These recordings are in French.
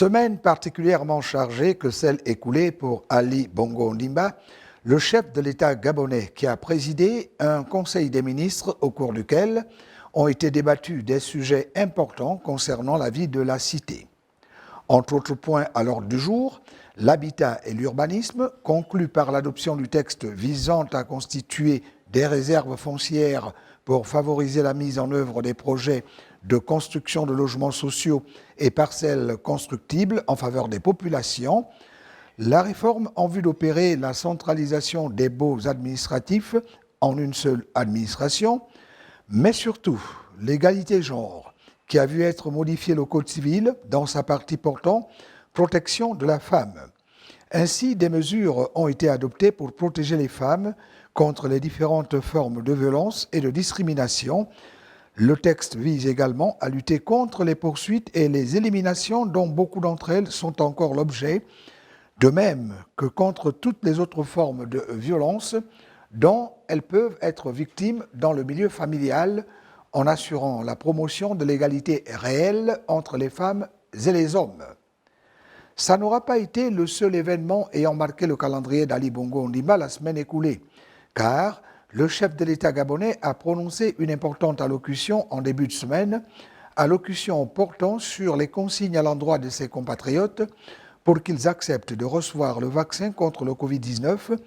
Semaine particulièrement chargée que celle écoulée pour Ali Bongo Ondimba, le chef de l'État gabonais qui a présidé un conseil des ministres au cours duquel ont été débattus des sujets importants concernant la vie de la cité. Entre autres points à l'ordre du jour, l'habitat et l'urbanisme, conclu par l'adoption du texte visant à constituer des réserves foncières pour favoriser la mise en œuvre des projets de construction de logements sociaux et parcelles constructibles en faveur des populations, la réforme en vue d'opérer la centralisation des baux administratifs en une seule administration, mais surtout l'égalité genre, qui a vu être modifié le Code civil dans sa partie portant protection de la femme. Ainsi, des mesures ont été adoptées pour protéger les femmes contre les différentes formes de violence et de discrimination. Le texte vise également à lutter contre les poursuites et les éliminations dont beaucoup d'entre elles sont encore l'objet, de même que contre toutes les autres formes de violence dont elles peuvent être victimes dans le milieu familial, en assurant la promotion de l'égalité réelle entre les femmes et les hommes. Ça n'aura pas été le seul événement ayant marqué le calendrier d'Ali Bongo Ondimba la semaine écoulée, car le chef de l'État gabonais a prononcé une importante allocution en début de semaine, allocution portant sur les consignes à l'endroit de ses compatriotes pour qu'ils acceptent de recevoir le vaccin contre le Covid-19,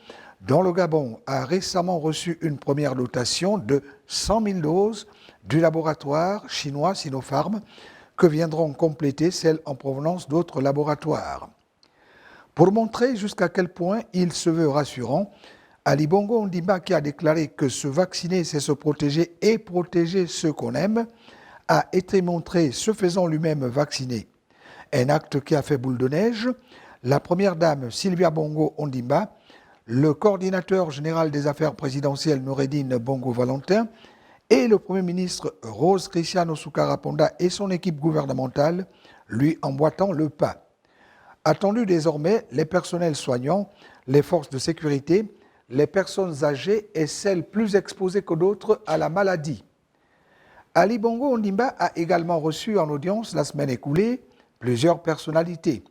dont le Gabon a récemment reçu une première dotation de 100 000 doses du laboratoire chinois Sinopharm, que viendront compléter celles en provenance d'autres laboratoires. Pour montrer jusqu'à quel point il se veut rassurant, Ali Bongo Ondimba, qui a déclaré que se vacciner, c'est se protéger et protéger ceux qu'on aime, a été montré se faisant lui-même vacciner. Un acte qui a fait boule de neige. La première dame Sylvia Bongo Ondimba, le coordinateur général des affaires présidentielles Noureddine Bongo Valentin et le Premier ministre Rose Christian Osunkara Ponda et son équipe gouvernementale lui emboîtant le pas. Attendu désormais, les personnels soignants, les forces de sécurité, les personnes âgées et celles plus exposées que d'autres à la maladie. Ali Bongo Ondimba a également reçu en audience la semaine écoulée plusieurs personnalités.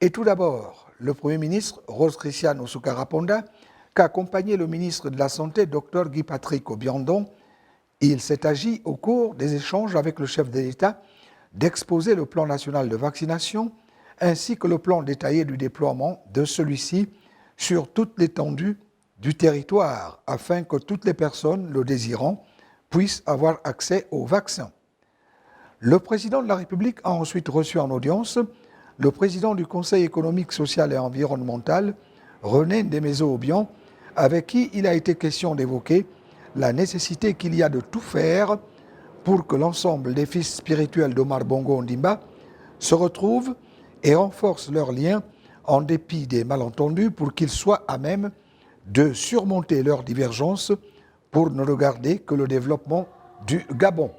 Et tout d'abord, le Premier ministre Rose Christian Osunkara Ponda, qui a accompagné le ministre de la Santé, Dr Guy Patrick Obiandon. Il s'est agi, au cours des échanges avec le chef de l'État, d'exposer le plan national de vaccination ainsi que le plan détaillé du déploiement de celui-ci sur toute l'étendue du territoire afin que toutes les personnes le désirant puissent avoir accès au vaccin. Le président de la République a ensuite reçu en audience le président du Conseil économique, social et environnemental, René Ndémézo-Obiang, avec qui il a été question d'évoquer la nécessité qu'il y a de tout faire pour que l'ensemble des fils spirituels d'Omar Bongo Ondimba se retrouvent et renforcent leurs liens en dépit des malentendus pour qu'ils soient à même de surmonter leurs divergences pour ne regarder que le développement du Gabon.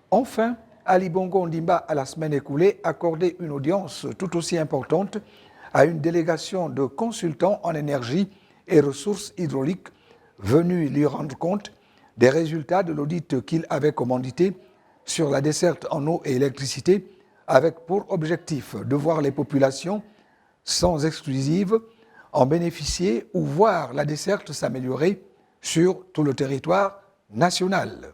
Enfin, Ali Bongo Ondimba, à la semaine écoulée, accordé une audience tout aussi importante à une délégation de consultants en énergie et ressources hydrauliques venus lui rendre compte des résultats de l'audit qu'il avait commandité sur la desserte en eau et électricité, avec pour objectif de voir les populations, sans exclusive, en bénéficier ou voir la desserte s'améliorer sur tout le territoire national.